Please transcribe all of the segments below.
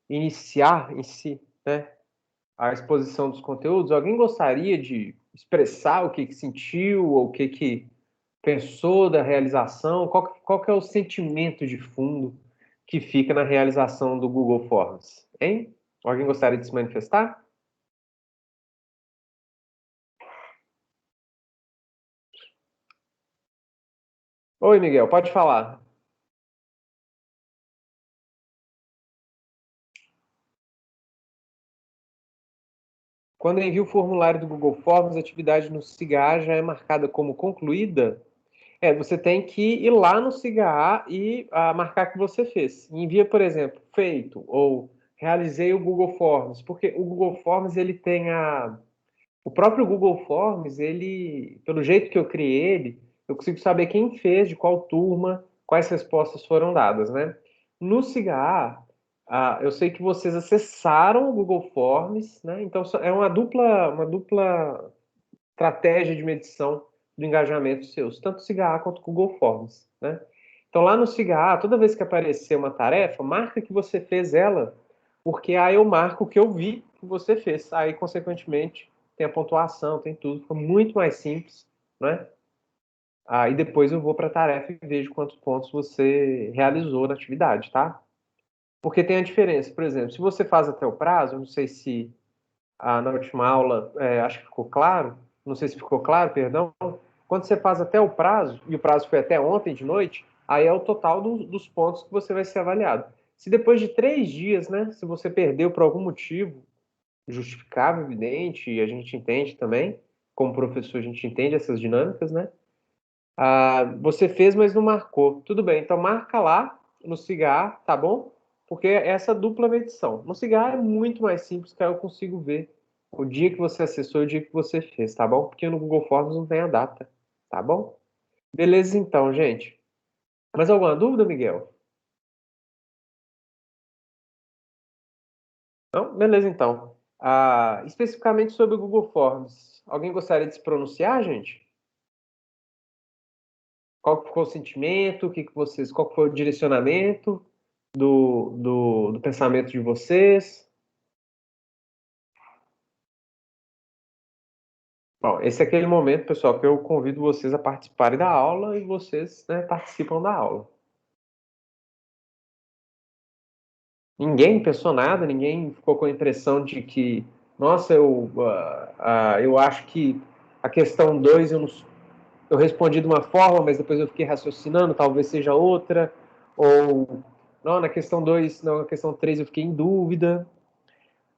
iniciar em si, né, a exposição dos conteúdos, alguém gostaria de expressar o que sentiu, ou o que pensou da realização? Qual que é o sentimento de fundo que fica na realização do Google Forms? Hein? Alguém gostaria de se manifestar? Oi, Miguel, pode falar. Quando envia o formulário do Google Forms, a atividade no SIGA já é marcada como concluída? Você tem que ir lá no SIGA e marcar que você fez. Envia, por exemplo, feito ou realizei o Google Forms, porque o Google Forms ele tem o próprio Google Forms, ele, pelo jeito que eu criei ele, eu consigo saber quem fez, de qual turma, quais respostas foram dadas, né? No SIGA, eu sei que vocês acessaram o Google Forms, né? Então é uma dupla estratégia de medição do engajamento seus, tanto o SIGA quanto o Google Forms, né? Então lá no SIGA, toda vez que aparecer uma tarefa, marca que você fez ela, porque aí eu marco o que eu vi que você fez. Aí, consequentemente, tem a pontuação, tem tudo, fica muito mais simples, né? Aí depois eu vou para a tarefa e vejo quantos pontos você realizou na atividade, tá? Porque tem a diferença, por exemplo, se você faz até o prazo, não sei se na última aula, acho que ficou claro, não sei se ficou claro, perdão, quando você faz até o prazo, e o prazo foi até ontem de noite, aí é o total dos pontos que você vai ser avaliado. Se depois de 3 dias, né, se você perdeu por algum motivo, justificável, evidente, e a gente entende também, como professor a gente entende essas dinâmicas, né, você fez, mas não marcou. Tudo bem, então marca lá no Cigar, tá bom? Porque é essa dupla medição. No Cigar é muito mais simples, que aí eu consigo ver o dia que você acessou e o dia que você fez, tá bom? Porque no Google Forms não tem a data, tá bom? Beleza então, gente. Mais alguma dúvida, Miguel? Não? Beleza então. Especificamente sobre o Google Forms, alguém gostaria de se pronunciar, gente? Qual que ficou o sentimento? Qual que foi o direcionamento do pensamento de vocês? Bom, esse é aquele momento, pessoal, que eu convido vocês a participarem da aula e vocês, né, participam da aula. Ninguém pensou nada, ninguém ficou com a impressão de que, nossa, eu acho que a questão 2 eu respondi de uma forma, mas depois eu fiquei raciocinando, talvez seja outra, ou não, na questão 2, não, na questão 3 eu fiquei em dúvida.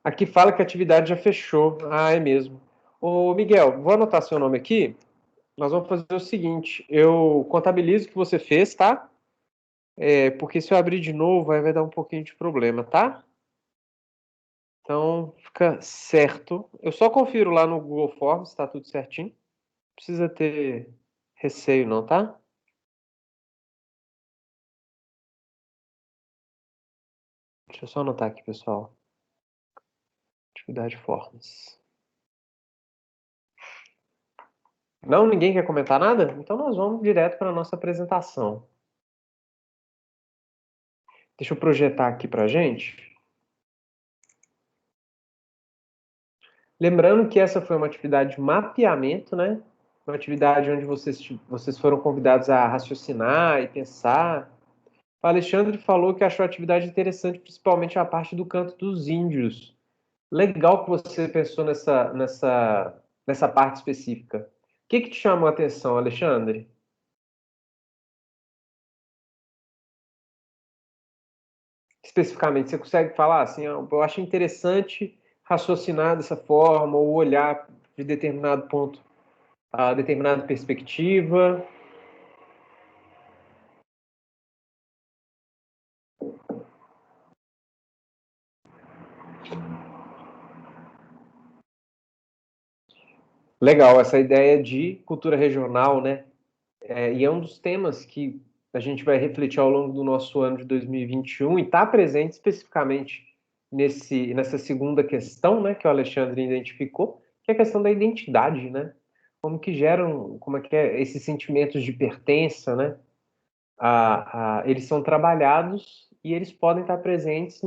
Aqui fala que a atividade já fechou. Ah, é mesmo. Ô, Miguel, vou anotar seu nome aqui. Nós vamos fazer o seguinte: eu contabilizo o que você fez, tá? Porque se eu abrir de novo, aí vai dar um pouquinho de problema, tá? Então, fica certo. Eu só confiro lá no Google Forms, tá tudo certinho. Não precisa ter receio, não, tá? Deixa eu só anotar aqui, pessoal. Atividade Forms. Não, ninguém quer comentar nada? Então nós vamos direto para a nossa apresentação. Deixa eu projetar aqui para gente. Lembrando que essa foi uma atividade de mapeamento, né? Uma atividade onde vocês foram convidados a raciocinar e pensar. O Alexandre falou que achou a atividade interessante, principalmente a parte do canto dos índios. Legal que você pensou nessa parte específica. O que te chamou a atenção, Alexandre? Especificamente, você consegue falar assim, eu achei interessante raciocinar dessa forma, ou olhar de determinado ponto a determinada perspectiva. Legal, essa ideia de cultura regional, né? E é um dos temas que a gente vai refletir ao longo do nosso ano de 2021 e está presente especificamente nessa segunda questão, né, que o Alexandre identificou, que é a questão da identidade, né? Como é que é esses sentimentos de pertença, né? Eles são trabalhados e eles podem estar presentes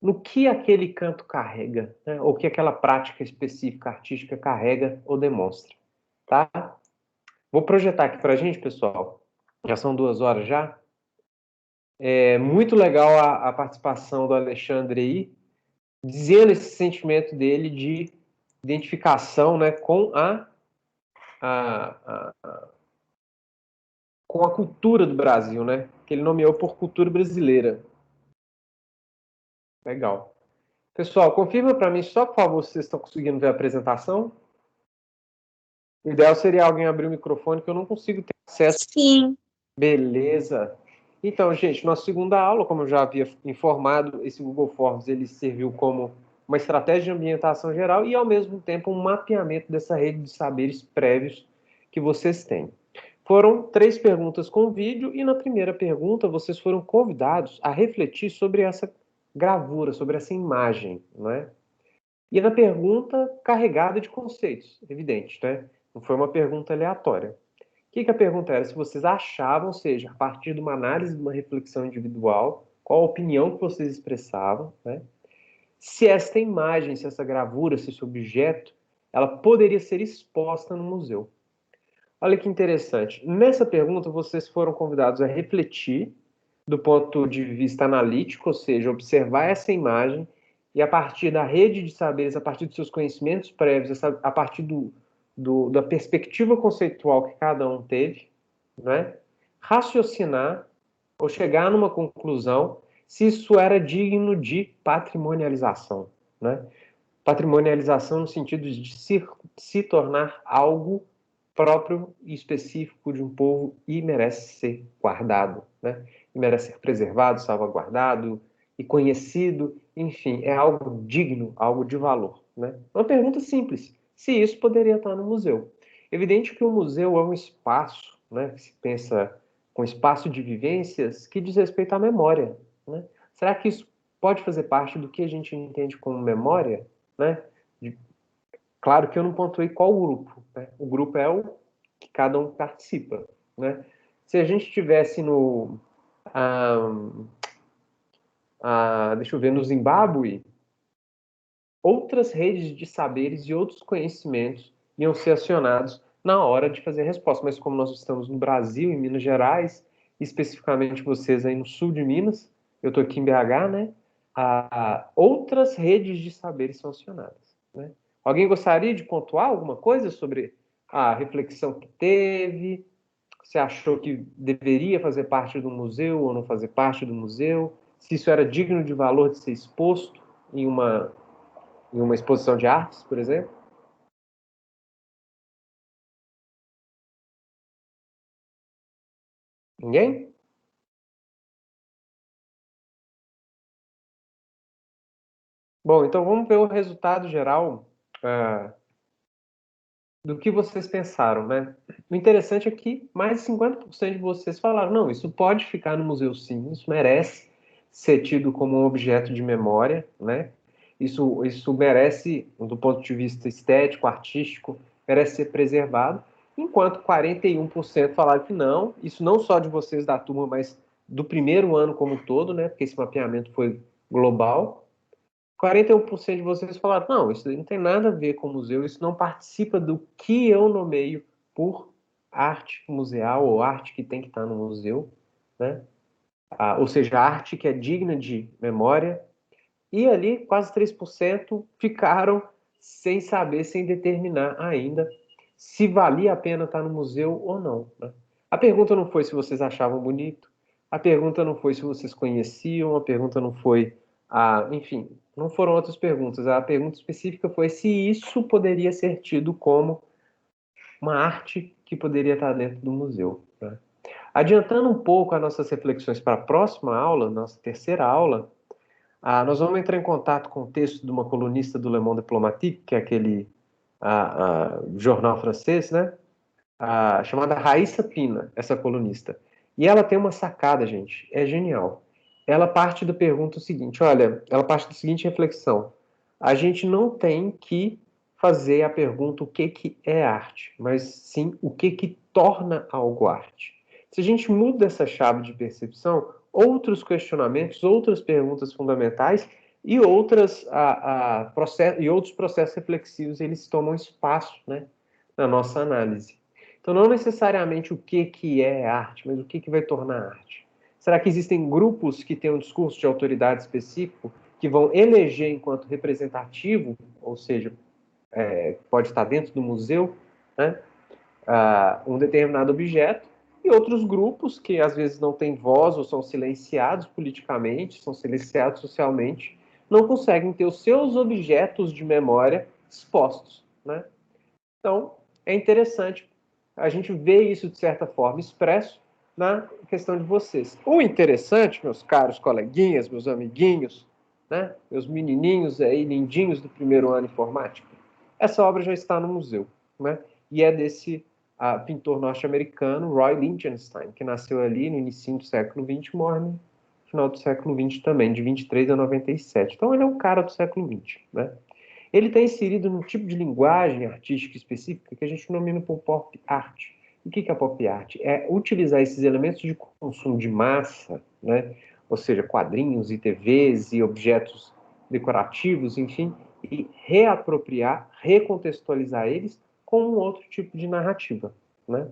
no que aquele canto carrega, né? Ou que aquela prática específica artística carrega ou demonstra, tá? Vou projetar aqui para a gente, pessoal. Já são 2 horas já. É muito legal a participação do Alexandre aí, dizendo esse sentimento dele de identificação, né, a, com a cultura do Brasil, né? Que ele nomeou por cultura brasileira. Legal. Pessoal, confirma para mim só, por favor, se vocês estão conseguindo ver a apresentação. O ideal seria alguém abrir o microfone, que eu não consigo ter acesso. Sim. Beleza. Então, gente, nossa segunda aula, como eu já havia informado, esse Google Forms ele serviu como uma estratégia de ambientação geral e, ao mesmo tempo, um mapeamento dessa rede de saberes prévios que vocês têm. Foram 3 perguntas com vídeo e, na primeira pergunta, vocês foram convidados a refletir sobre essa gravura, sobre essa imagem, não é? E na pergunta carregada de conceitos, evidente, né? Não foi uma pergunta aleatória. O que a pergunta era? Se vocês achavam, ou seja, a partir de uma análise, de uma reflexão individual, qual a opinião que vocês expressavam, né? Se esta imagem, se essa gravura, se esse objeto, ela poderia ser exposta no museu. Olha que interessante. Nessa pergunta, vocês foram convidados a refletir do ponto de vista analítico, ou seja, observar essa imagem e, a partir da rede de saberes, a partir dos seus conhecimentos prévios, a partir da perspectiva conceitual que cada um teve, né, raciocinar ou chegar numa conclusão se isso era digno de patrimonialização. Né? Patrimonialização no sentido de se tornar algo próprio e específico de um povo e merece ser guardado, né? E merece ser preservado, salvaguardado e conhecido, enfim, é algo digno, algo de valor, né? Uma pergunta simples, se isso poderia estar no museu. Evidente que o museu é um espaço, né, que se pensa com espaço de vivências que diz respeito à memória, né? Será que isso pode fazer parte do que a gente entende como memória, né? Claro que eu não pontuei qual grupo, né? O grupo é o que cada um participa, né? Se a gente tivesse deixa eu ver, no Zimbábue, outras redes de saberes e outros conhecimentos iam ser acionados na hora de fazer a resposta. Mas como nós estamos no Brasil, em Minas Gerais, especificamente vocês aí no sul de Minas, eu estou aqui em BH, né? Outras redes de saberes são acionadas, né? Alguém gostaria de pontuar alguma coisa sobre a reflexão que teve? Você achou que deveria fazer parte do museu ou não fazer parte do museu? Se isso era digno de valor de ser exposto em uma exposição de artes, por exemplo? Ninguém? Bom, então vamos ver o resultado geral do que vocês pensaram, né? O interessante é que mais de 50% de vocês falaram, não, isso pode ficar no museu sim, isso merece ser tido como um objeto de memória, né? Isso merece, do ponto de vista estético, artístico, merece ser preservado, enquanto 41% falaram que não, isso não só de vocês da turma, mas do primeiro ano como um todo, né? Porque esse mapeamento foi global. 41% de vocês falaram, não, isso não tem nada a ver com o museu, isso não participa do que eu nomeio por arte museal ou arte que tem que estar no museu, né? Ou seja, arte que é digna de memória. E ali, quase 3% ficaram sem saber, sem determinar ainda se valia a pena estar no museu ou não, né? A pergunta não foi se vocês achavam bonito, a pergunta não foi se vocês conheciam, a pergunta não foi, enfim, não foram outras perguntas. A pergunta específica foi se isso poderia ser tido como uma arte que poderia estar dentro do museu, né? Adiantando um pouco as nossas reflexões para a próxima aula, nossa terceira aula, nós vamos entrar em contato com o texto de uma colunista do Le Monde Diplomatique, que é aquele jornal francês, né? Chamada Raíssa Pina, essa colunista. E ela tem uma sacada, gente, é genial. Ela parte da pergunta seguinte, olha, ela parte da seguinte reflexão. A gente não tem que fazer a pergunta o que é arte, mas sim o que torna algo arte. Se a gente muda essa chave de percepção, outros questionamentos, outras perguntas fundamentais E, e outros processos reflexivos, eles tomam espaço, né, na nossa análise. Então, não necessariamente o que é arte, mas o que vai tornar arte. Será que existem grupos que têm um discurso de autoridade específico que vão eleger enquanto representativo, ou seja, pode estar dentro do museu, né, um determinado objeto, e outros grupos que às vezes não têm voz ou são silenciados politicamente, são silenciados socialmente, não conseguem ter os seus objetos de memória expostos, né? Então, é interessante a gente ver isso, de certa forma, expresso na questão de vocês. O interessante, meus caros coleguinhas, meus amiguinhos, né, meus menininhos aí, lindinhos do primeiro ano informática, essa obra já está no museu, né? E é desse pintor norte-americano, Roy Lichtenstein, que nasceu ali no início do século XX, morre no final do século XX também, de 23 a 97. Então, ele é um cara do século XX, né? Ele está inserido num tipo de linguagem artística específica que a gente denomina por pop art. O que é pop art? É utilizar esses elementos de consumo de massa, né? Ou seja, quadrinhos e TVs e objetos decorativos, enfim, e reapropriar, recontextualizar eles com um outro tipo de narrativa, né?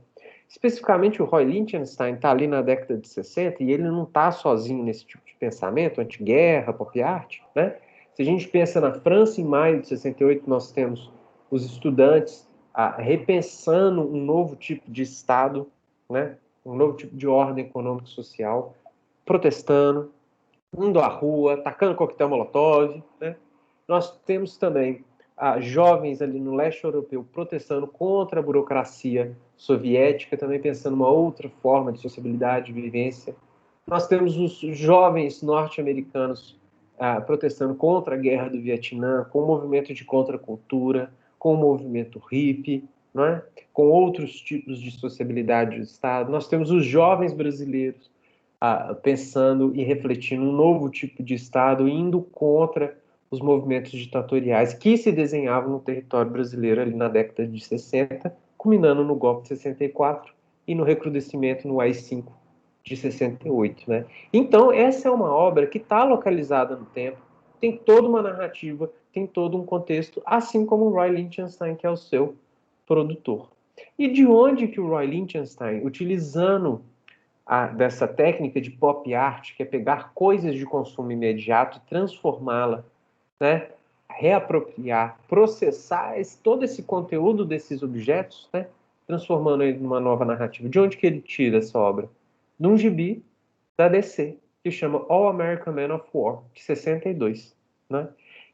Especificamente, o Roy Lichtenstein está ali na década de 60 e ele não está sozinho nesse tipo de pensamento, anti-guerra, pop art, né? Se a gente pensa na França, em maio de 68, nós temos os estudantes repensando um novo tipo de Estado, né? Um novo tipo de ordem econômica e social, protestando, indo à rua, tacando coquetel molotov, né? Nós temos também jovens ali no leste europeu protestando contra a burocracia soviética, também pensando uma outra forma de sociabilidade, de vivência. Nós temos os jovens norte-americanos protestando contra a guerra do Vietnã, com o movimento de contracultura, com o movimento hippie, não é? Com outros tipos de sociabilidade do Estado. Nós temos os jovens brasileiros pensando e refletindo um novo tipo de Estado, indo contra os movimentos ditatoriais que se desenhavam no território brasileiro ali na década de 60, culminando no golpe de 64 e no recrudescimento no AI-5 de 68, né? Então, essa é uma obra que está localizada no tempo, tem toda uma narrativa, tem todo um contexto, assim como o Roy Lichtenstein, que é o seu produtor. E de onde que o Roy Lichtenstein, utilizando dessa técnica de pop art, que é pegar coisas de consumo imediato e transformá-la, né? Reapropriar, processar todo esse conteúdo desses objetos, né? Transformando ele numa nova narrativa. De onde que ele tira essa obra? De um gibi da DC, que chama All American Man of War, de 62, né?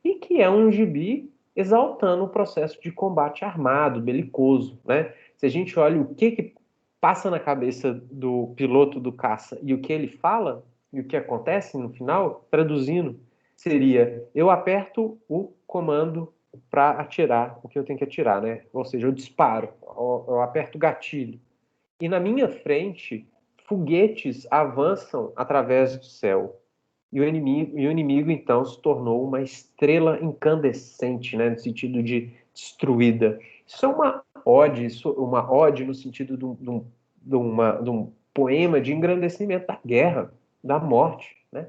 E que é um gibi exaltando o processo de combate armado, belicoso, né? Se a gente olha o que passa na cabeça do piloto do caça e o que ele fala, e o que acontece no final, traduzindo, seria: eu aperto o comando para atirar o que eu tenho que atirar, né? Ou seja, eu disparo, eu aperto o gatilho. E na minha frente, foguetes avançam através do céu. E o inimigo, então, se tornou uma estrela incandescente, né? No sentido de destruída. Isso é uma ode no sentido de um poema de engrandecimento da guerra, da morte, né?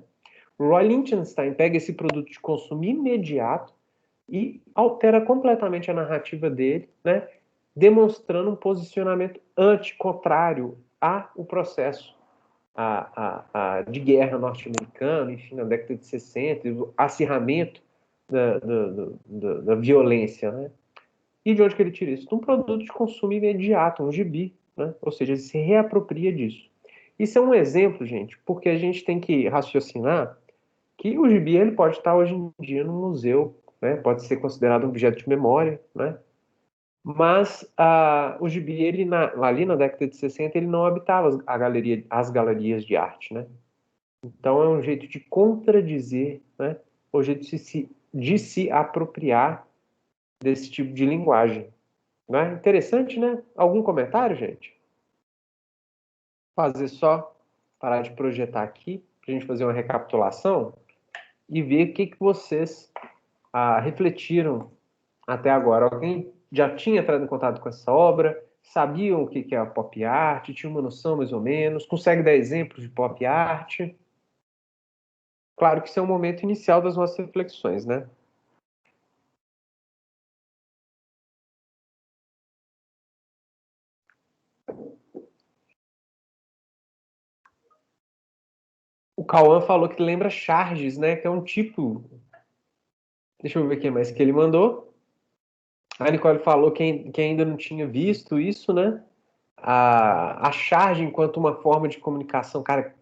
Roy Lichtenstein pega esse produto de consumo imediato e altera completamente a narrativa dele, né? Demonstrando um posicionamento anticontrário ao processo de guerra norte-americano, enfim, na década de 60, o acirramento da violência, né? E de onde que ele tira isso? De um produto de consumo imediato, um gibi, né? Ou seja, ele se reapropria disso. Isso é um exemplo, gente, porque a gente tem que raciocinar que o gibi ele pode estar hoje em dia no museu, né? Pode ser considerado um objeto de memória, né? Mas o gibi, ele ali na década de 60, ele não habitava as galerias de arte, né? Então é um jeito de contradizer, né? O jeito de se apropriar desse tipo de linguagem, né? Interessante, né? Algum comentário, gente? Fazer só, parar de projetar aqui, para a gente fazer uma recapitulação e ver o que vocês refletiram até agora. Alguém já tinha entrado em contato com essa obra? Sabiam o que é a pop art? Tinha uma noção mais ou menos? Consegue dar exemplos de pop art? Claro que isso é um momento inicial das nossas reflexões, né? O Cauã falou que lembra charges, né? Que é um tipo. Deixa eu ver o que mais que ele mandou. A Nicole falou que ainda não tinha visto isso, né? A charge enquanto uma forma de comunicação. Cara,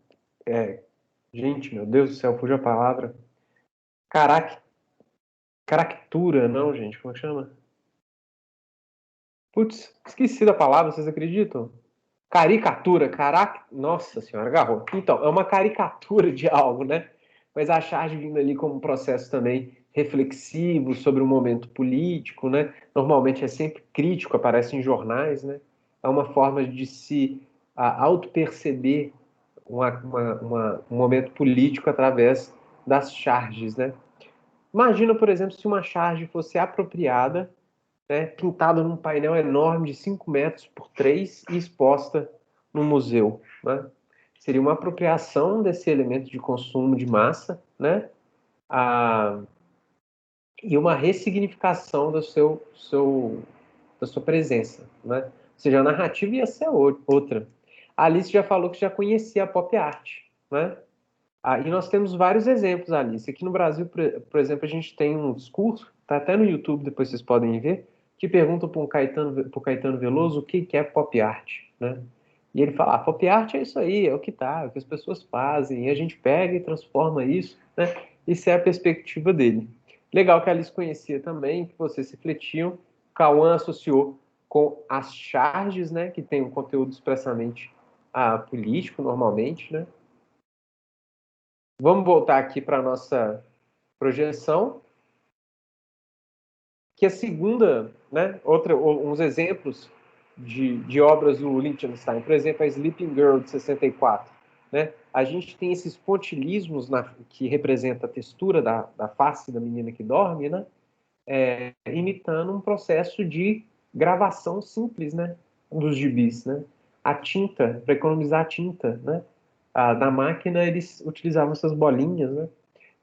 gente, meu Deus do céu, fugiu a palavra. Carac, caractura, não, gente, como é que chama? Putz, esqueci da palavra, vocês acreditam? Caricatura, caraca, nossa senhora, agarrou. Então, é uma caricatura de algo, né? Mas a charge vindo ali como um processo também reflexivo sobre o momento político, né? Normalmente é sempre crítico, aparece em jornais, né? É uma forma de se auto-perceber um momento político através das charges, né? Imagina, por exemplo, se uma charge fosse apropriada, né, pintada num painel enorme de 5 metros por 3 e exposta no museu. Né? Seria uma apropriação desse elemento de consumo de massa, né? A, e uma ressignificação da sua presença. Né? Ou seja, a narrativa ia ser outra. A Alice já falou que já conhecia a pop art. Né? E nós temos vários exemplos, Alice. Aqui no Brasil, por exemplo, a gente tem um discurso, tá até no YouTube, depois vocês podem ver, que pergunta para o Caetano Veloso o que é pop art, né? E ele fala, pop art é isso aí, é o que tá, é o que as pessoas fazem, e a gente pega e transforma isso, né? Isso é a perspectiva dele. Legal que a Alice conhecia também, que vocês refletiam, Cauã associou com as charges, né, que tem um conteúdo expressamente político, normalmente, né? Vamos voltar aqui para a nossa projeção, que a segunda, né, uns exemplos de obras do Lichtenstein, por exemplo, a Sleeping Girl, de 64. Né? A gente tem esses pontilismos que representa a textura da face da menina que dorme, né? Imitando um processo de gravação simples, né? Dos gibis, né? A tinta, para economizar a tinta, né? Na máquina eles utilizavam essas bolinhas, né?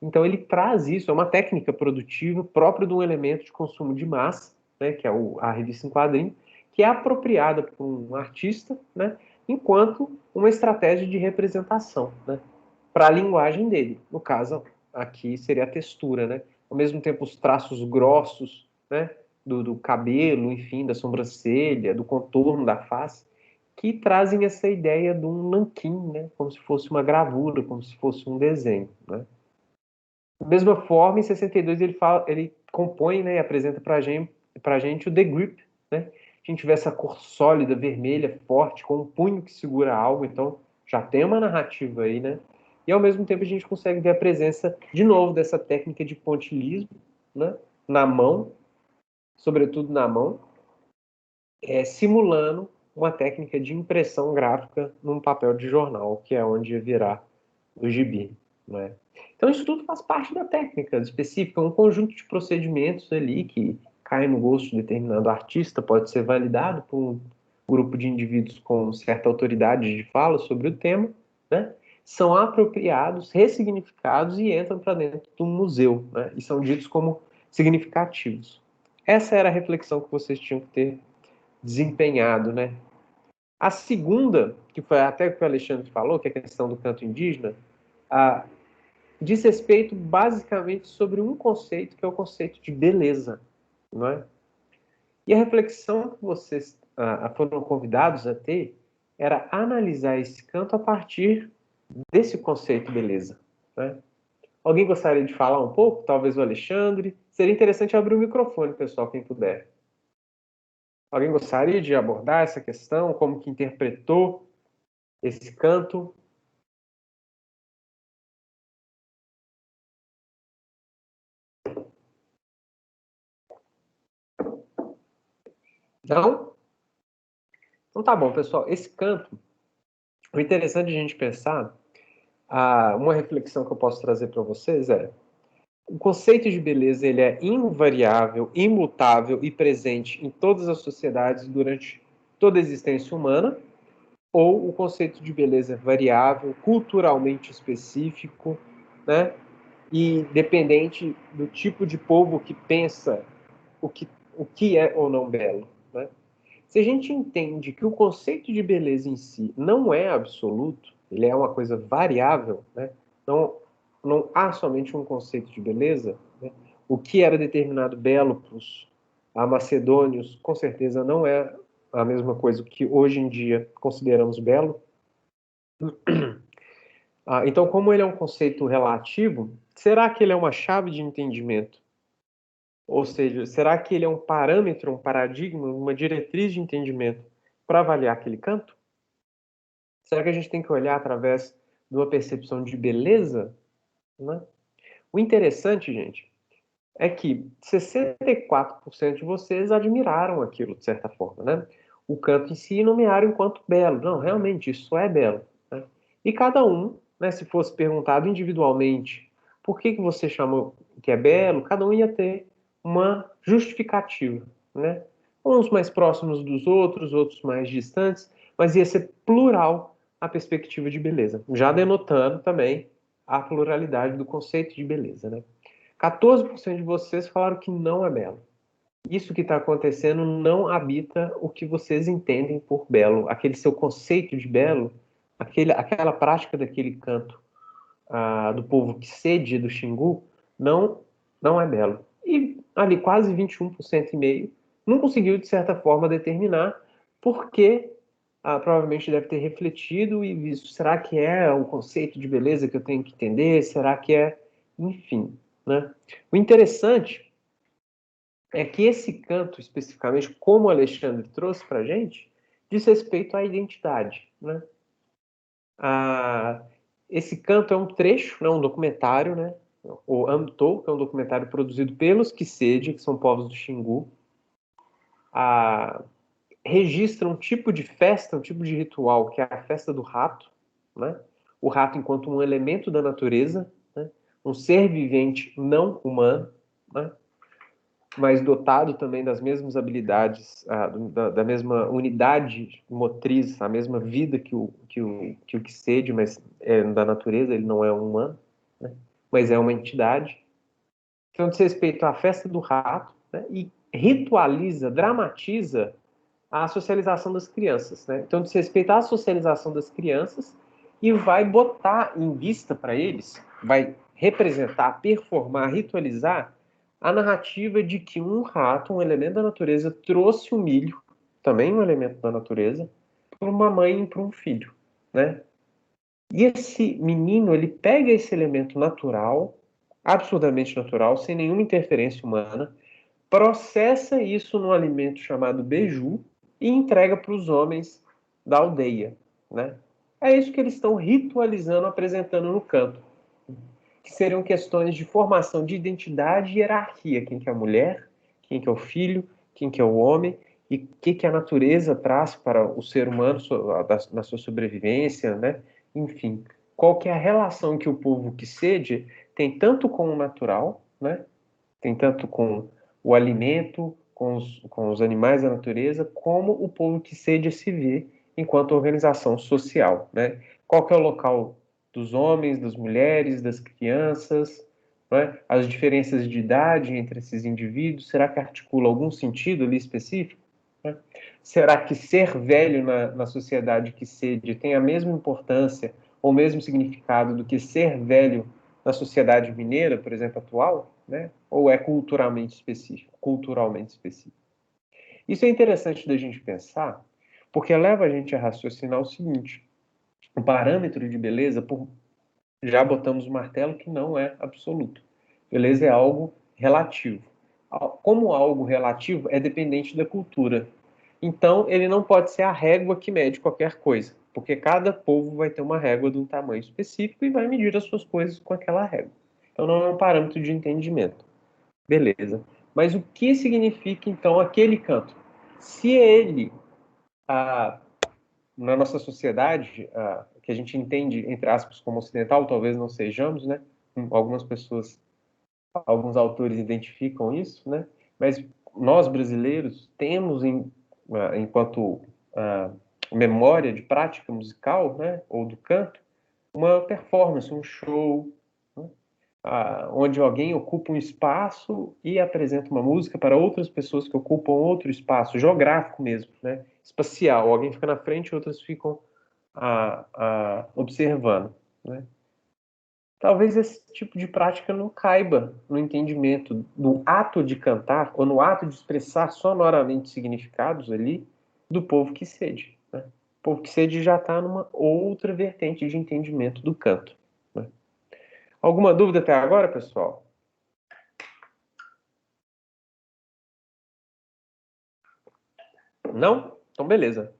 Então ele traz isso, é uma técnica produtiva própria de um elemento de consumo de massa, né, que é a revista em quadrinho, que é apropriada por um artista, né, enquanto uma estratégia de representação, né, para a linguagem dele. No caso, aqui seria a textura, né? Ao mesmo tempo os traços grossos, né, do cabelo, enfim, da sobrancelha, do contorno da face, que trazem essa ideia de um nanquim, né, como se fosse uma gravura, como se fosse um desenho, né? Da mesma forma, em 62 ele compõe, né, e apresenta para gente o The Grip, né? A gente vê essa cor sólida, vermelha, forte, com um punho que segura algo, então já tem uma narrativa aí, né? E ao mesmo tempo a gente consegue ver a presença, de novo, dessa técnica de pontilhismo, né? Na mão, sobretudo na mão, simulando uma técnica de impressão gráfica num papel de jornal, que é onde ia virar o gibi, né? Então isso tudo faz parte da técnica específica, um conjunto de procedimentos ali que cai no gosto de determinado artista, pode ser validado por um grupo de indivíduos com certa autoridade de fala sobre o tema, né? São apropriados, ressignificados e entram para dentro do museu, né? E são ditos como significativos. Essa era a reflexão que vocês tinham que ter desempenhado, né? A segunda, que foi até o que o Alexandre falou, que é a questão do canto indígena, diz respeito basicamente sobre um conceito, que é o conceito de beleza, não é? E a reflexão que vocês foram convidados a ter era analisar esse canto a partir desse conceito beleza, né? Alguém gostaria de falar um pouco? Talvez o Alexandre. Seria interessante abrir o microfone, pessoal, quem puder. Alguém gostaria de abordar essa questão? Como que interpretou esse canto? Não? Então tá bom, pessoal. Esse canto, o interessante de a gente pensar, uma reflexão que eu posso trazer para vocês é: o conceito de beleza ele é invariável, imutável e presente em todas as sociedades durante toda a existência humana, ou o conceito de beleza é variável, culturalmente específico, né? E dependente do tipo de povo que pensa o que é ou não belo, né? Se a gente entende que o conceito de beleza em si não é absoluto, ele é uma coisa variável, né? Não há somente um conceito de beleza, né? O que era determinado belo para os macedônios, com certeza não é a mesma coisa que hoje em dia consideramos belo. Então, como ele é um conceito relativo, será que ele é uma chave de entendimento? Ou seja, será que ele é um parâmetro, um paradigma, uma diretriz de entendimento para avaliar aquele canto? Será que a gente tem que olhar através de uma percepção de beleza? Né? O interessante, gente, é que 64% de vocês admiraram aquilo, de certa forma, né? O canto em si nomearam enquanto belo. Não, realmente, isso é belo. Né? E cada um, né, se fosse perguntado individualmente por que você chamou que é belo, cada um ia ter uma justificativa, né? Uns mais próximos dos outros, outros mais distantes, mas ia ser plural a perspectiva de beleza, já denotando também a pluralidade do conceito de beleza, né? 14% de vocês falaram que não é belo. Isso que está acontecendo não habita o que vocês entendem por belo. Aquele seu conceito de belo, aquela prática daquele canto do povo que sede do Xingu, não, não é belo. E ali quase 21% e meio não conseguiu, de certa forma, determinar por que provavelmente deve ter refletido e visto, será que é o conceito de beleza que eu tenho que entender? Será que é... Enfim, né? O interessante é que esse canto, especificamente, como o Alexandre trouxe para a gente, diz respeito à identidade, né? Ah, esse canto é um trecho, né, um documentário, né? O Amto, que é um documentário produzido pelos Kisede, que são povos do Xingu. Ah, registra um tipo de festa, um tipo de ritual, que é a festa do rato, né? O rato enquanto um elemento da natureza, né? Um ser vivente não humano, né? Mas dotado também das mesmas habilidades, da mesma unidade motriz, a mesma vida que o Kisede, mas é da natureza, ele não é um humano, né? Mas é uma entidade. Então, diz respeito à festa do rato, né? E ritualiza, dramatiza a socialização das crianças, né? Então, diz respeito à socialização das crianças e vai botar em vista para eles, vai representar, performar, ritualizar a narrativa de que um rato, um elemento da natureza, trouxe o milho, também um elemento da natureza, para uma mãe e para um filho, né? E esse menino, ele pega esse elemento natural, absurdamente natural, sem nenhuma interferência humana, processa isso num alimento chamado beiju e entrega para os homens da aldeia, né? É isso que eles estão ritualizando, apresentando no canto, que seriam questões de formação de identidade e hierarquia, quem que é a mulher, quem que é o filho, quem que é o homem e o que que a natureza traz para o ser humano na sua sobrevivência, né? Enfim, qual que é a relação que o povo que sede tem tanto com o natural, né? Tem tanto com o alimento, com os animais da natureza, como o povo que sede se vê enquanto organização social, né? Qual que é o local dos homens, das mulheres, das crianças, né? As diferenças de idade entre esses indivíduos, será que articula algum sentido ali específico? Né? Será que ser velho na sociedade que sede tem a mesma importância ou o mesmo significado do que ser velho na sociedade mineira, por exemplo, atual, né? Ou é culturalmente específico? Culturalmente específico. Isso é interessante da gente pensar, porque leva a gente a raciocinar o seguinte: o parâmetro de beleza, já botamos o martelo que não é absoluto. Beleza é algo relativo. Como algo relativo, é dependente da cultura. Então, ele não pode ser a régua que mede qualquer coisa, porque cada povo vai ter uma régua de um tamanho específico e vai medir as suas coisas com aquela régua. Então, não é um parâmetro de entendimento. Beleza. Mas o que significa, então, aquele canto? Se ele, ah, na nossa sociedade, que a gente entende, entre aspas, como ocidental, talvez não sejamos, né? Algumas pessoas, alguns autores identificam isso, né? Mas nós, brasileiros, temos, enquanto memória de prática musical, né? Ou do canto, uma performance, um show, né? onde alguém ocupa um espaço e apresenta uma música para outras pessoas que ocupam outro espaço, geográfico mesmo, né? Espacial. Alguém fica na frente e outras ficam observando, né? Talvez esse tipo de prática não caiba no entendimento do ato de cantar ou no ato de expressar sonoramente significados ali do povo que sede, né? O povo que sede já está numa outra vertente de entendimento do canto, né? Alguma dúvida até agora, pessoal? Não? Então, beleza.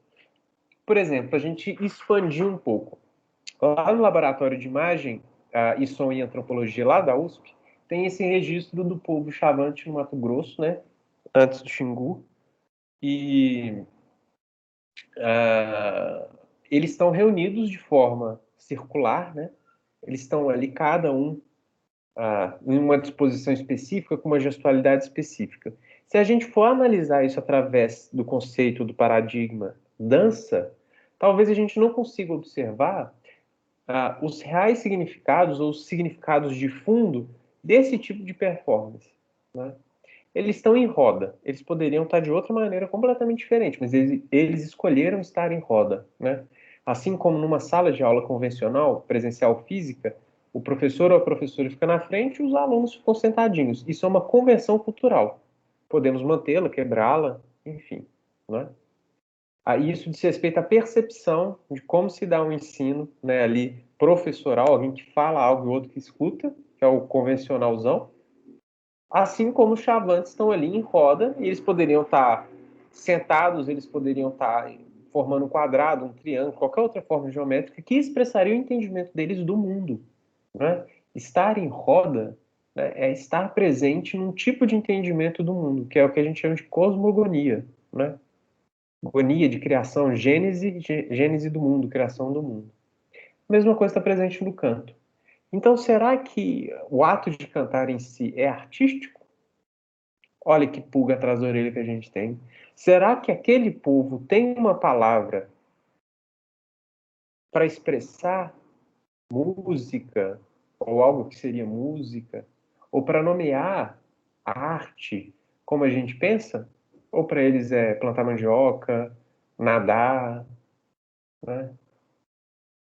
Por exemplo, a gente expandir um pouco. Lá no laboratório de imagem e som e antropologia lá da USP, tem esse registro do povo Chavante no Mato Grosso, né? Antes do Xingu. E eles estão reunidos de forma circular, né? Eles estão ali, cada um em uma disposição específica, com uma gestualidade específica. Se a gente for analisar isso através do conceito do paradigma dança, talvez a gente não consiga observar os reais significados ou os significados de fundo desse tipo de performance, né? Eles estão em roda. Eles poderiam estar de outra maneira completamente diferente, mas eles escolheram estar em roda, né? Assim como numa sala de aula convencional, presencial física, o professor ou a professora fica na frente e os alunos ficam sentadinhos. Isso é uma convenção cultural. Podemos mantê-la, quebrá-la, enfim, né? Isso diz respeito à percepção de como se dá um ensino, né, ali professoral, alguém que fala algo e outro que escuta, que é o convencionalzão. Assim como os chavantes estão ali em roda, e eles poderiam estar sentados, eles poderiam estar formando um quadrado, um triângulo, qualquer outra forma geométrica que expressaria o entendimento deles do mundo, né? Estar em roda, né, é estar presente num tipo de entendimento do mundo, que é o que a gente chama de cosmogonia, né? Gonia de criação, gênese do mundo, criação do mundo. A mesma coisa está presente no canto. Então, será que o ato de cantar em si é artístico? Olha que pulga atrás da orelha que a gente tem. Será que aquele povo tem uma palavra para expressar música, ou algo que seria música, ou para nomear a arte como a gente pensa? Ou para eles é plantar mandioca, nadar, né?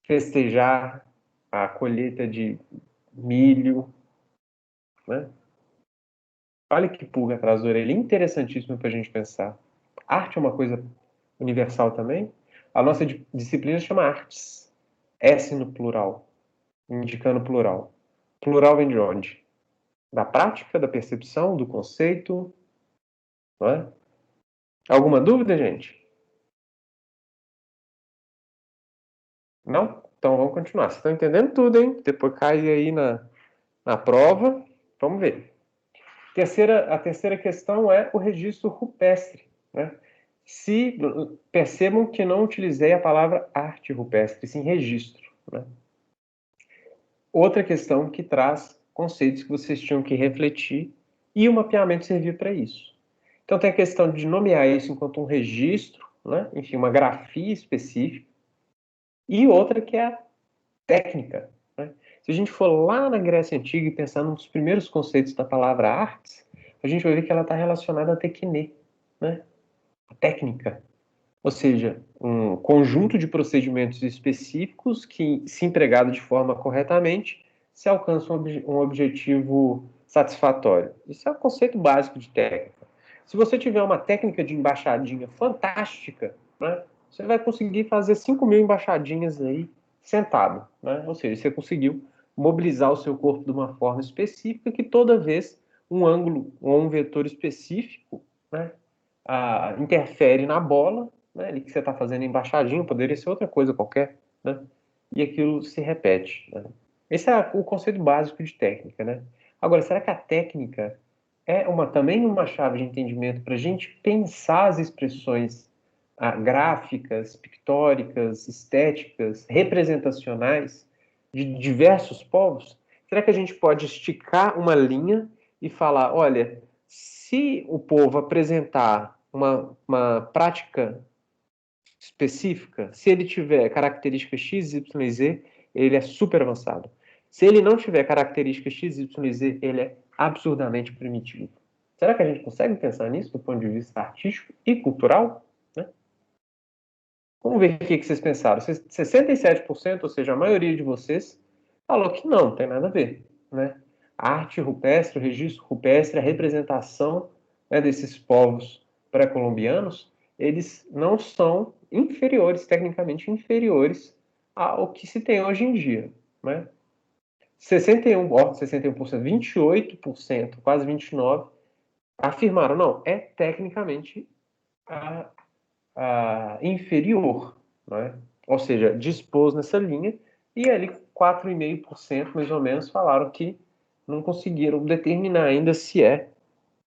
Festejar a colheita de milho, né? Olha que pulga atrás da orelha, interessantíssimo para a gente pensar. Arte é uma coisa universal também. A nossa disciplina chama artes. S no plural, indicando plural. Plural vem de onde? Da prática, da percepção, do conceito, não é? Alguma dúvida, gente? Não? Então vamos continuar. Vocês estão entendendo tudo, hein? Depois cai aí na prova. Vamos ver. A terceira questão é o registro rupestre, né? Se percebam que não utilizei a palavra arte rupestre, sim registro, né? Outra questão que traz conceitos que vocês tinham que refletir e o mapeamento servir para isso. Então tem a questão de nomear isso enquanto um registro, né? Enfim, uma grafia específica, e outra que é a técnica, né? Se a gente for lá na Grécia Antiga e pensar nos primeiros conceitos da palavra artes, a gente vai ver que ela está relacionada à tecne, né? A técnica. Ou seja, um conjunto de procedimentos específicos que, se empregado de forma corretamente, se alcança um objetivo satisfatório. Isso é o conceito básico de técnica. Se você tiver uma técnica de embaixadinha fantástica, né, você vai conseguir fazer 5.000 embaixadinhas aí sentado, né? Ou seja, você conseguiu mobilizar o seu corpo de uma forma específica que toda vez um ângulo ou um vetor específico, né, interfere na bola, né, ali que você está fazendo embaixadinho, poderia ser outra coisa qualquer, né? E aquilo se repete, né? Esse é o conceito básico de técnica, né? Agora, será que a técnica é também uma chave de entendimento para a gente pensar as expressões gráficas, pictóricas, estéticas, representacionais de diversos povos? Será que a gente pode esticar uma linha e falar, olha, se o povo apresentar uma prática específica, se ele tiver características X, Y e Z, ele é super avançado. Se ele não tiver características X, Y e Z, ele é absurdamente primitivo. Será que a gente consegue pensar nisso do ponto de vista artístico e cultural? Né? Vamos ver o que vocês pensaram. 67%, ou seja, a maioria de vocês, falou que não tem nada a ver. Né? A arte rupestre, o registro rupestre, a representação, né, desses povos pré-colombianos, eles não são inferiores, tecnicamente inferiores ao que se tem hoje em dia. Né? 61%, 28%, quase 29%, afirmaram, não, é tecnicamente inferior, né? Ou seja, dispôs nessa linha, e ali 4,5% mais ou menos falaram que não conseguiram determinar ainda se é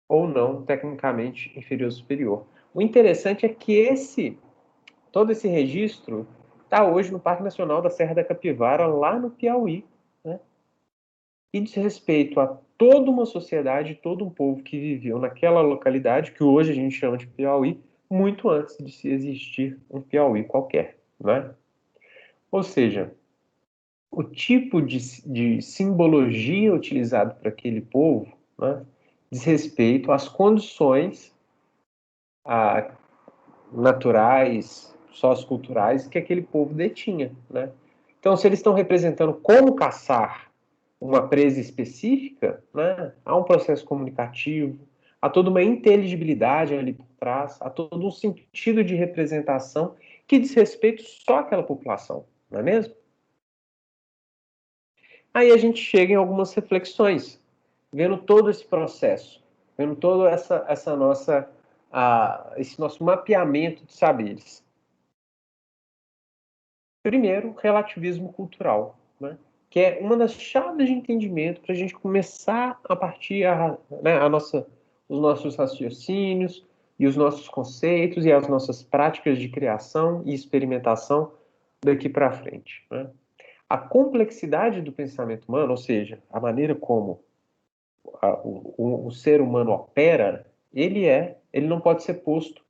ou não tecnicamente inferior ou superior. O interessante é que todo esse registro está hoje no Parque Nacional da Serra da Capivara, lá no Piauí, né? E diz respeito a toda uma sociedade, todo um povo que viveu naquela localidade, que hoje a gente chama de Piauí, muito antes de se existir um Piauí qualquer, né? Ou seja, o tipo de simbologia utilizado para aquele povo, né, diz respeito às condições a, naturais, socioculturais que aquele povo detinha, né? Então, se eles estão representando como caçar uma presa específica, né, há um processo comunicativo, há toda uma inteligibilidade ali por trás, há todo um sentido de representação que diz respeito só àquela população, não é mesmo? Aí a gente chega em algumas reflexões, vendo todo esse processo, vendo todo esse nosso mapeamento de saberes. Primeiro, relativismo cultural, né? Que é uma das chaves de entendimento para a gente começar a partir né, os nossos raciocínios e os nossos conceitos e as nossas práticas de criação e experimentação daqui para frente. Né? A complexidade do pensamento humano, ou seja, a maneira como o ser humano opera, ele não pode ser posto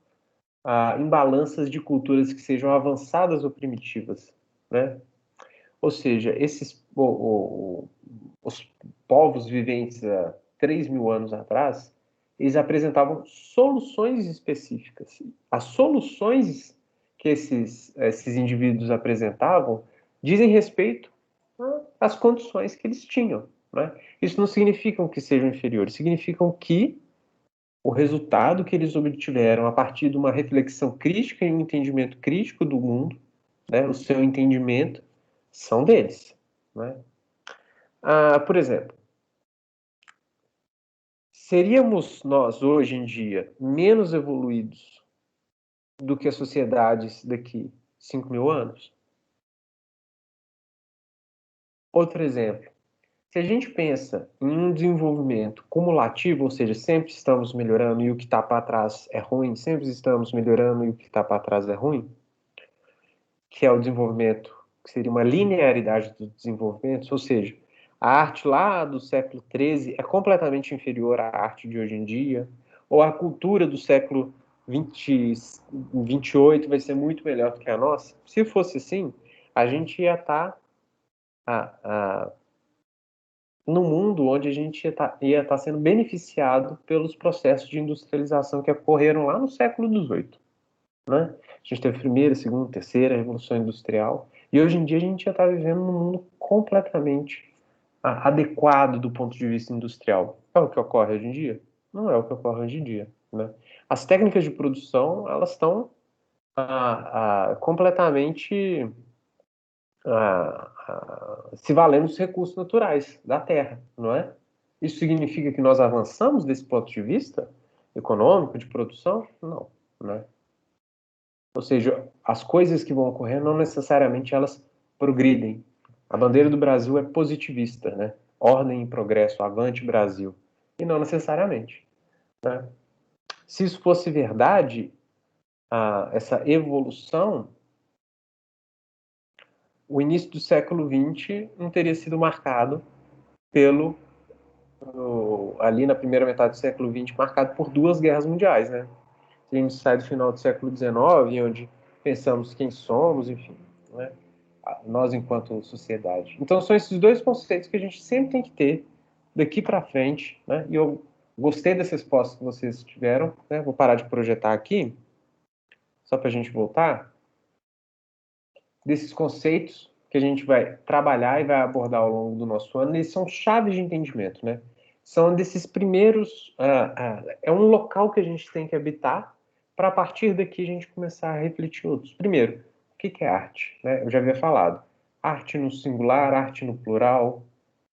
em balanças de culturas que sejam avançadas ou primitivas, né? Ou seja, os povos viventes há 3.000 anos atrás, eles apresentavam soluções específicas. As soluções que esses indivíduos apresentavam dizem respeito às condições que eles tinham. Né? Isso não significa que sejam inferiores, significam que o resultado que eles obtiveram a partir de uma reflexão crítica e um entendimento crítico do mundo, né, o seu entendimento, são deles. Né? Por exemplo, seríamos nós, hoje em dia, menos evoluídos do que as sociedades daqui 5.000 anos? Outro exemplo, se a gente pensa em um desenvolvimento cumulativo, ou seja, sempre estamos melhorando e o que está para trás é ruim, sempre estamos melhorando e o que está para trás é ruim, que é o desenvolvimento, que seria uma linearidade dos desenvolvimentos, ou seja, a arte lá do século XIII é completamente inferior à arte de hoje em dia, ou a cultura do século XXVIII vai ser muito melhor do que a nossa. Se fosse assim, a gente ia estar no mundo onde a gente ia estar sendo beneficiado pelos processos de industrialização que ocorreram lá no século XVIII. Né? A gente teve a primeira, segunda, terceira revolução industrial, e hoje em dia a gente já está vivendo num mundo completamente adequado do ponto de vista industrial. É o que ocorre hoje em dia? Não é o que ocorre hoje em dia. Né? As técnicas de produção, elas estão completamente se valendo dos recursos naturais da terra, não é? Isso significa que nós avançamos desse ponto de vista econômico, de produção? Não, né? Ou seja, as coisas que vão ocorrer não necessariamente elas progridem. A bandeira do Brasil é positivista, né? Ordem e progresso, avante Brasil. E não necessariamente. Né? Se isso fosse verdade, essa evolução, o início do século XX não teria sido marcado ali na primeira metade do século XX, marcado por duas guerras mundiais, né? A gente sai do final do século XIX, onde pensamos quem somos, enfim, né? nós enquanto sociedade. Então, são esses dois conceitos que a gente sempre tem que ter daqui para frente, né? E eu gostei das respostas que vocês tiveram, né? Vou parar de projetar aqui, só para a gente voltar. Desses conceitos que a gente vai trabalhar e vai abordar ao longo do nosso ano, eles são chaves de entendimento, né? São desses primeiros... é um local que a gente tem que habitar para, a partir daqui, a gente começar a refletir outros. Primeiro, o que é arte? Né? Eu já havia falado. Arte no singular, arte no plural.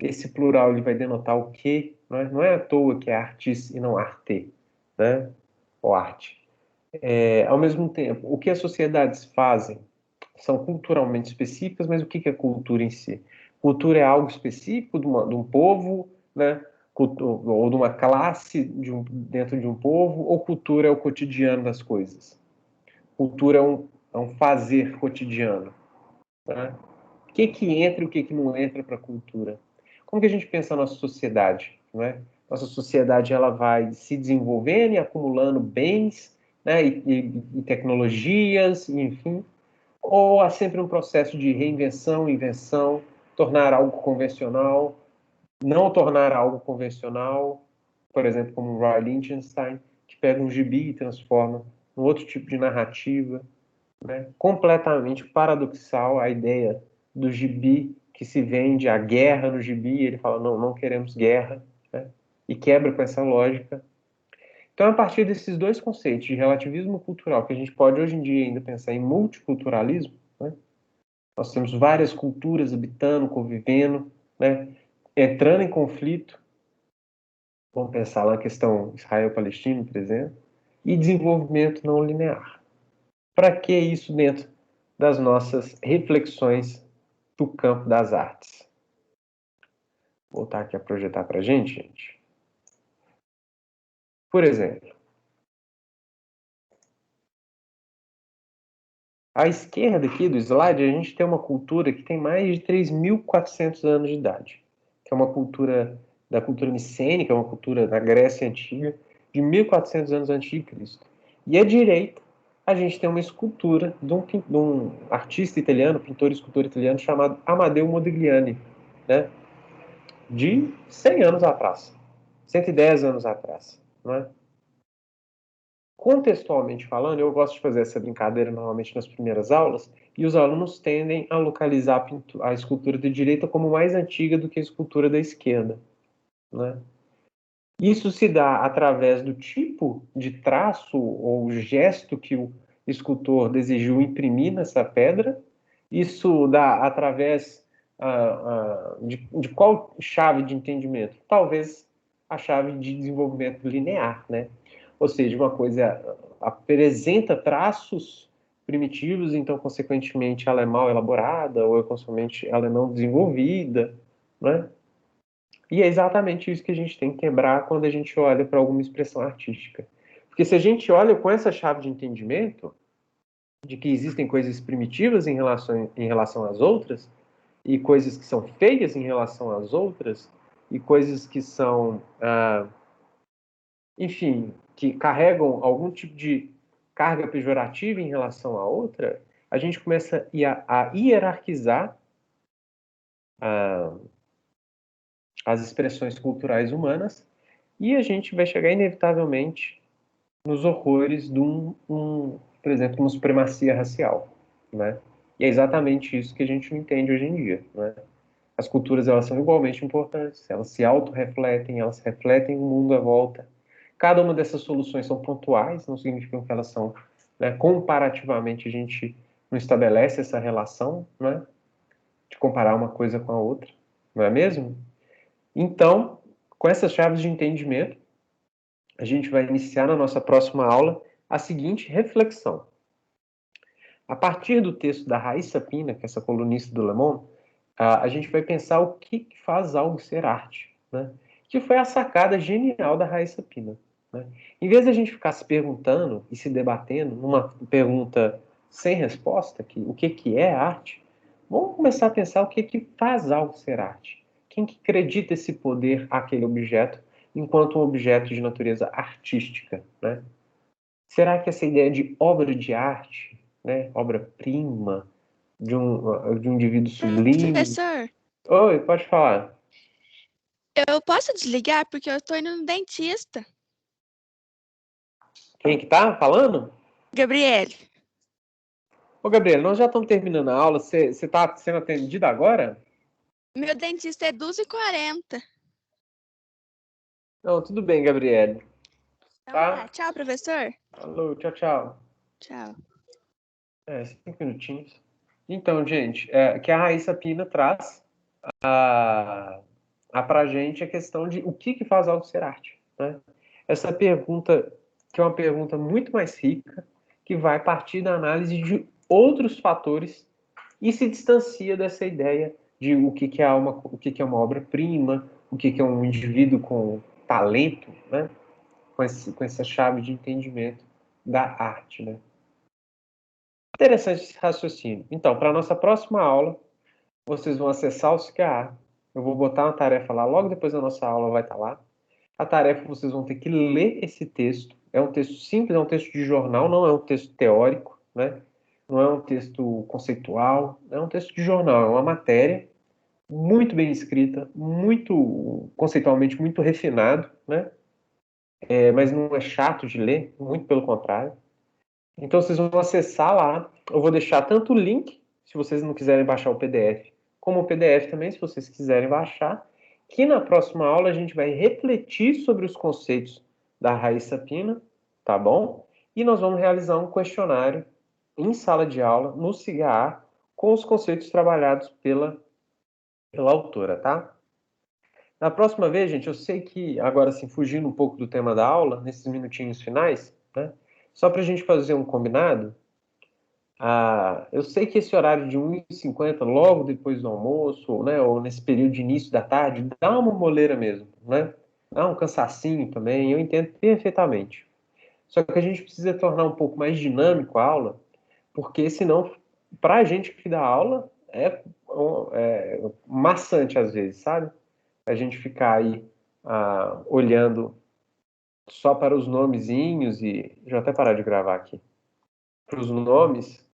Esse plural ele vai denotar o quê? Não é à toa que é artis e não arte, né? Ou arte. Ao mesmo tempo, o que as sociedades fazem são culturalmente específicas, mas o que é cultura em si? Cultura é algo específico de um povo, né? Ou de uma classe dentro de um povo, ou cultura é o cotidiano das coisas? Cultura é um fazer cotidiano. Né? O que entra e o que não entra para a cultura? Como que a gente pensa a nossa sociedade? Não é? Nossa sociedade ela vai se desenvolvendo e acumulando bens, né, e tecnologias, enfim, ou há sempre um processo de reinvenção, invenção, tornar algo convencional, não tornar algo convencional, por exemplo, como o Roy Lichtenstein, que pega um gibi e transforma em outro tipo de narrativa, né? Completamente paradoxal a ideia do gibi que se vende a guerra no gibi, ele fala, não, não queremos guerra, né? E quebra com essa lógica. Então, a partir desses dois conceitos de relativismo cultural, que a gente pode hoje em dia ainda pensar em multiculturalismo, né? Nós temos várias culturas habitando, convivendo, né? Entrando em conflito, vamos pensar na questão Israel-Palestina, por exemplo, e desenvolvimento não linear. Para que isso dentro das nossas reflexões do campo das artes? Vou voltar aqui a projetar para a gente. Por exemplo, à esquerda aqui do slide, a gente tem uma cultura que tem mais de 3.400 anos de idade, que é uma cultura da cultura micênica, uma cultura da Grécia Antiga, de 1.400 anos antes de Cristo. E à direita, a gente tem uma escultura de um artista italiano, pintor e escultor italiano, chamado Amadeo Modigliani, né? De 100 anos atrás, 110 anos atrás, não é? Contextualmente falando, eu gosto de fazer essa brincadeira normalmente nas primeiras aulas, e os alunos tendem a localizar a escultura da direita como mais antiga do que a escultura da esquerda, né? Isso se dá através do tipo de traço ou gesto que o escultor desejou imprimir nessa pedra. Isso dá através de qual chave de entendimento? Talvez a chave de desenvolvimento linear, né? Ou seja, uma coisa apresenta traços primitivos, então, consequentemente, ela é mal elaborada, ou, consequentemente, ela é não desenvolvida, né? E é exatamente isso que a gente tem que quebrar quando a gente olha para alguma expressão artística. Porque se a gente olha com essa chave de entendimento, de que existem coisas primitivas em relação às outras, e coisas que são feias em relação às outras, e coisas que são, enfim, que carregam algum tipo de carga pejorativa em relação à outra, a gente começa a hierarquizar as expressões culturais humanas, e a gente vai chegar inevitavelmente nos horrores de por exemplo, uma supremacia racial, né? E é exatamente isso que a gente não entende hoje em dia, né? As culturas, elas são igualmente importantes, elas se autorrefletem, elas refletem o mundo à volta. Cada uma dessas soluções são pontuais, não significam que elas são, né, comparativamente, a gente não estabelece essa relação, né, de comparar uma coisa com a outra, não é mesmo? Então, com essas chaves de entendimento, a gente vai iniciar na nossa próxima aula a seguinte reflexão. A partir do texto da Raíssa Pina, que é essa colunista do Le Monde, a gente vai pensar o que faz algo ser arte, né? Que foi a sacada genial da Raíssa Pina, né? Em vez de a gente ficar se perguntando e se debatendo numa pergunta sem resposta, o que é arte, vamos começar a pensar o que faz algo ser arte. Quem que acredita esse poder àquele objeto enquanto um objeto de natureza artística, né? Será que essa ideia de obra de arte, né, obra-prima, de um indivíduo sublime. Professor, Oi, pode falar. eu posso desligar porque eu tô indo no dentista. Quem que tá falando? Gabriele, Ô, Gabriel, nós já estamos terminando a aula. Você está sendo atendido agora? meu dentista é 12h40. Não, tudo bem, Gabriele. Então tá, Tá? tchau, professor. Falou, tchau, tchau. Tchau. 5 minutinhos. Então, gente, que a Raíssa Pina traz para a gente a questão de o que faz algo ser arte, né? Essa pergunta, que é uma pergunta muito mais rica, que vai partir da análise de outros fatores e se distancia dessa ideia de o que é uma obra-prima, o que é um indivíduo com talento, né? Com essa chave de entendimento da arte, né? Interessante esse raciocínio. Então, para a nossa próxima aula, vocês vão acessar o CICAA. Eu vou botar uma tarefa lá, logo depois da nossa aula vai estar lá. A tarefa vocês vão ter que ler esse texto. É um texto simples, é um texto de jornal, não é um texto teórico, né? Não é um texto conceitual, é um texto de jornal, é uma matéria muito bem escrita, muito conceitualmente muito refinado, né? Mas não é chato de ler, muito pelo contrário. Então vocês vão acessar lá. Eu vou deixar tanto o link, se vocês não quiserem baixar o PDF, como o PDF também, se vocês quiserem baixar. Que na próxima aula a gente vai refletir sobre os conceitos da Raíssa Pina, tá bom? E nós vamos realizar um questionário em sala de aula, no CIGA, com os conceitos trabalhados pela autora, tá? Na próxima vez, gente, eu sei que, agora assim, fugindo um pouco do tema da aula, nesses minutinhos finais, né? Só para a gente fazer um combinado, eu sei que esse horário de 1h50, logo depois do almoço, né, ou nesse período de início da tarde, dá uma moleira mesmo, né? Dá um cansacinho também, eu entendo perfeitamente. Só que a gente precisa tornar um pouco mais dinâmico a aula, porque senão, para a gente que dá aula, é maçante às vezes, sabe? A gente ficar aí olhando só para os nomezinhos e... Deixa eu até parar de gravar aqui. Para os nomes